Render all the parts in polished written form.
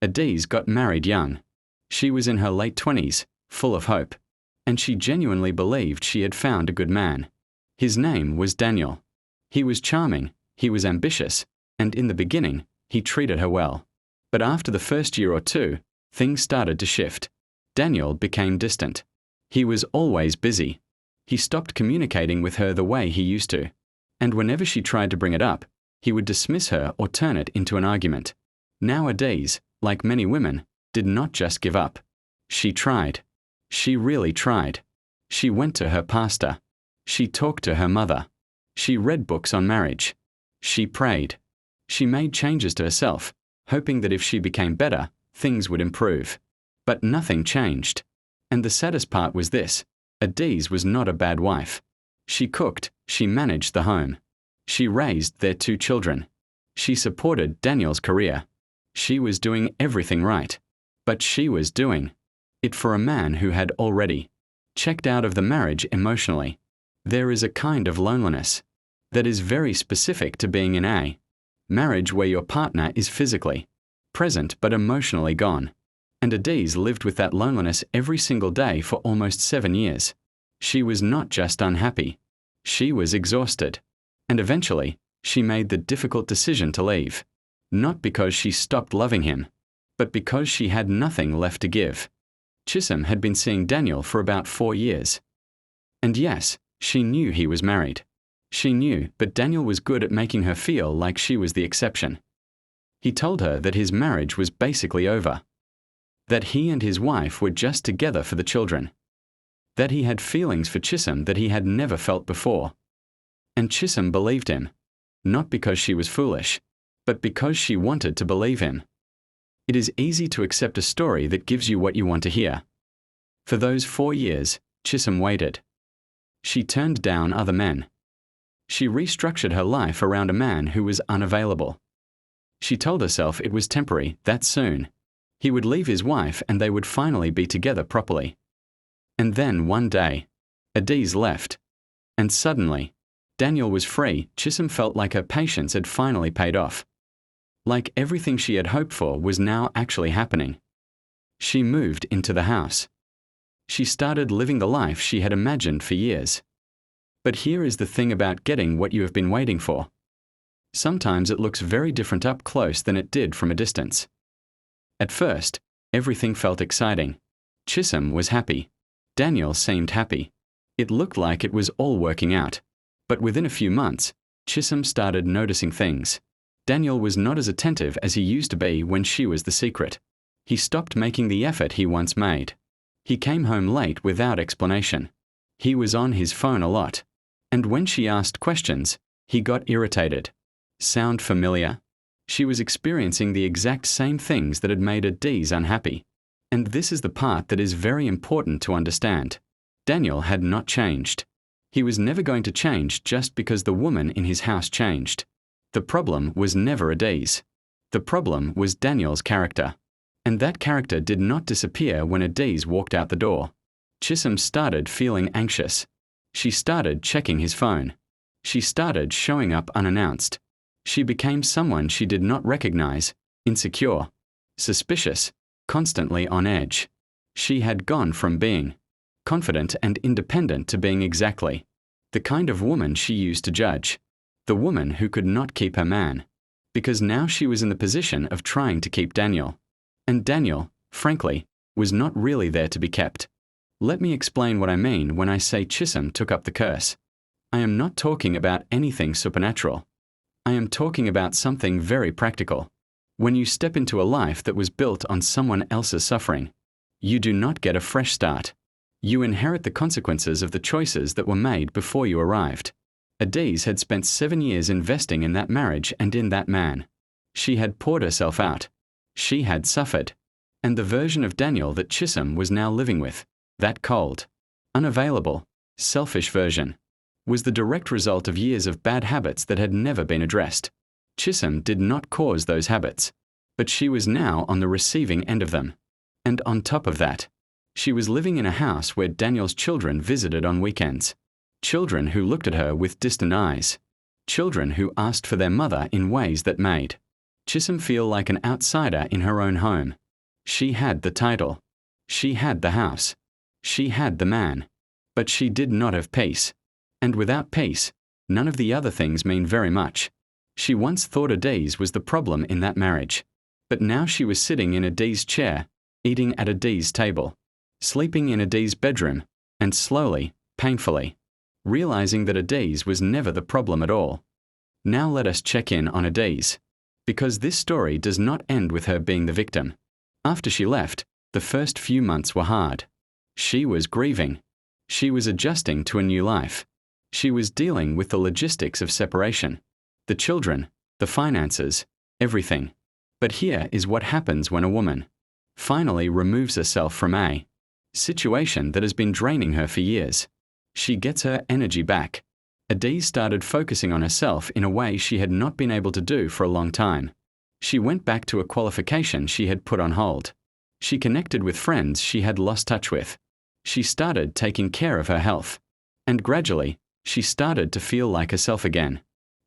Adiz got married young. She was in her late 20s, full of hope, and she genuinely believed she had found a good man. His name was Daniel. He was charming, he was ambitious, and in the beginning, he treated her well. But after the first year or two, things started to shift. Daniel became distant. He was always busy. He stopped communicating with her the way he used to. And whenever she tried to bring it up, he would dismiss her or turn it into an argument. Nowadays, like many women, did not just give up. She tried. She really tried. She went to her pastor. She talked to her mother. She read books on marriage. She prayed. She made changes to herself, hoping that if she became better, things would improve. But nothing changed. And the saddest part was this: Adiz was not a bad wife. She cooked, she managed the home. She raised their 2 children. She supported Daniel's career. She was doing everything right. But she was doing it for a man who had already checked out of the marriage emotionally. There is a kind of loneliness that is very specific to being in a marriage where your partner is physically present but emotionally gone. And Adiz lived with that loneliness every single day for almost 7 years. She was not just unhappy. She was exhausted. And eventually, she made the difficult decision to leave. Not because she stopped loving him, but because she had nothing left to give. Chisholm had been seeing Daniel for about 4 years. And yes, she knew he was married. She knew, but Daniel was good at making her feel like she was the exception. He told her that his marriage was basically over. That he and his wife were just together for the children. That he had feelings for Chisholm that he had never felt before. And Chisholm believed him. Not because she was foolish, but because she wanted to believe him. It is easy to accept a story that gives you what you want to hear. For those 4 years, Chisholm waited. She turned down other men. She restructured her life around a man who was unavailable. She told herself it was temporary, that soon he would leave his wife and they would finally be together properly. And then one day, Adiz left. And suddenly, Daniel was free. Chisholm felt like her patience had finally paid off. Like everything she had hoped for was now actually happening. She moved into the house. She started living the life she had imagined for years. But here is the thing about getting what you have been waiting for. Sometimes it looks very different up close than it did from a distance. At first, everything felt exciting. Chisholm was happy. Daniel seemed happy. It looked like it was all working out. But within a few months, Chisholm started noticing things. Daniel was not as attentive as he used to be when she was the secret. He stopped making the effort he once made. He came home late without explanation. He was on his phone a lot. And when she asked questions, he got irritated. Sound familiar? She was experiencing the exact same things that had made Adiz unhappy. And this is the part that is very important to understand. Daniel had not changed. He was never going to change just because the woman in his house changed. The problem was never Adiz. The problem was Daniel's character. And that character did not disappear when Adiz walked out the door. Chisholm started feeling anxious. She started checking his phone. She started showing up unannounced. She became someone she did not recognize, insecure, suspicious, constantly on edge. She had gone from being confident and independent to being exactly the kind of woman she used to judge. The woman who could not keep her man. Because now she was in the position of trying to keep Daniel. And Daniel, frankly, was not really there to be kept. Let me explain what I mean when I say Chisholm took up the curse. I am not talking about anything supernatural. I am talking about something very practical. When you step into a life that was built on someone else's suffering, you do not get a fresh start. You inherit the consequences of the choices that were made before you arrived. Adiz had spent 7 years investing in that marriage and in that man. She had poured herself out. She had suffered. And the version of Daniel that Chisholm was now living with, that cold, unavailable, selfish version, was the direct result of years of bad habits that had never been addressed. Chisholm did not cause those habits, but she was now on the receiving end of them. And on top of that, she was living in a house where Daniel's children visited on weekends. Children who looked at her with distant eyes. Children who asked for their mother in ways that made Chisholm feel like an outsider in her own home. She had the title. She had the house. She had the man. But she did not have peace. And without peace, none of the other things mean very much. She once thought Adese was the problem in that marriage. But now she was sitting in Adese's chair, eating at Adese's table, sleeping in Adese's bedroom, and slowly, painfully, realizing that Adese was never the problem at all. Now let us check in on Adese, because this story does not end with her being the victim. After she left, the first few months were hard. She was grieving. She was adjusting to a new life. She was dealing with the logistics of separation, the children, the finances, everything. But here is what happens when a woman finally removes herself from a situation that has been draining her for years. She gets her energy back. Adese started focusing on herself in a way she had not been able to do for a long time. She went back to a qualification she had put on hold. She connected with friends she had lost touch with. She started taking care of her health. And gradually, she started to feel like herself again.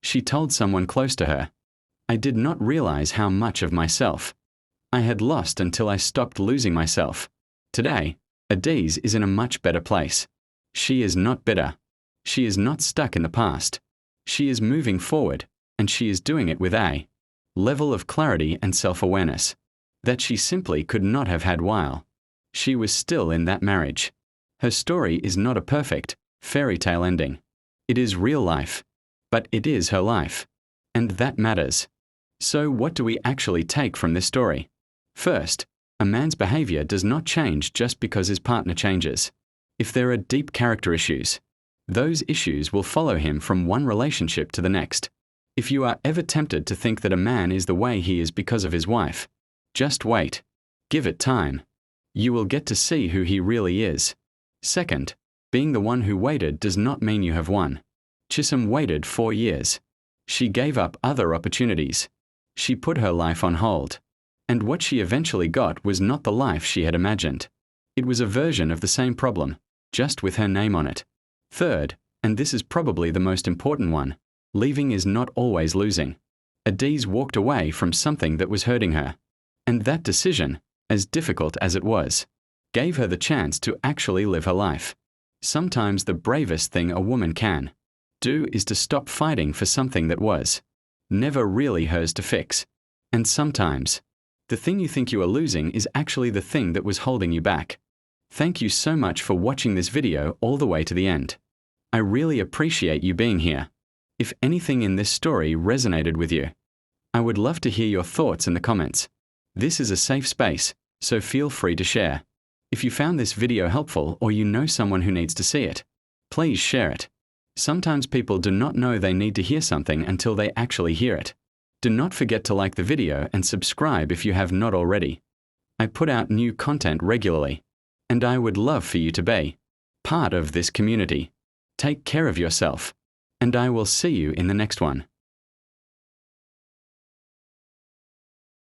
She told someone close to her, "I did not realize how much of myself I had lost until I stopped losing myself." Today, Adese is in a much better place. She is not bitter. She is not stuck in the past. She is moving forward, and she is doing it with a level of clarity and self-awareness that she simply could not have had while she was still in that marriage. Her story is not a perfect, fairy tale ending. It is real life, but it is her life, and that matters. So what do we actually take from this story? First, a man's behavior does not change just because his partner changes. If there are deep character issues, those issues will follow him from one relationship to the next. If you are ever tempted to think that a man is the way he is because of his wife, just wait. Give it time. You will get to see who he really is. Second, being the one who waited does not mean you have won. Chisholm waited 4 years. She gave up other opportunities. She put her life on hold. And what she eventually got was not the life she had imagined. It was a version of the same problem, just with her name on it. Third, and this is probably the most important one, leaving is not always losing. Adese walked away from something that was hurting her. And that decision, as difficult as it was, gave her the chance to actually live her life. Sometimes the bravest thing a woman can do is to stop fighting for something that was never really hers to fix. And sometimes, the thing you think you are losing is actually the thing that was holding you back. Thank you so much for watching this video all the way to the end. I really appreciate you being here. If anything in this story resonated with you, I would love to hear your thoughts in the comments. This is a safe space, so feel free to share. If you found this video helpful or you know someone who needs to see it, please share it. Sometimes people do not know they need to hear something until they actually hear it. Do not forget to like the video and subscribe if you have not already. I put out new content regularly, and I would love for you to be part of this community. Take care of yourself, and I will see you in the next one.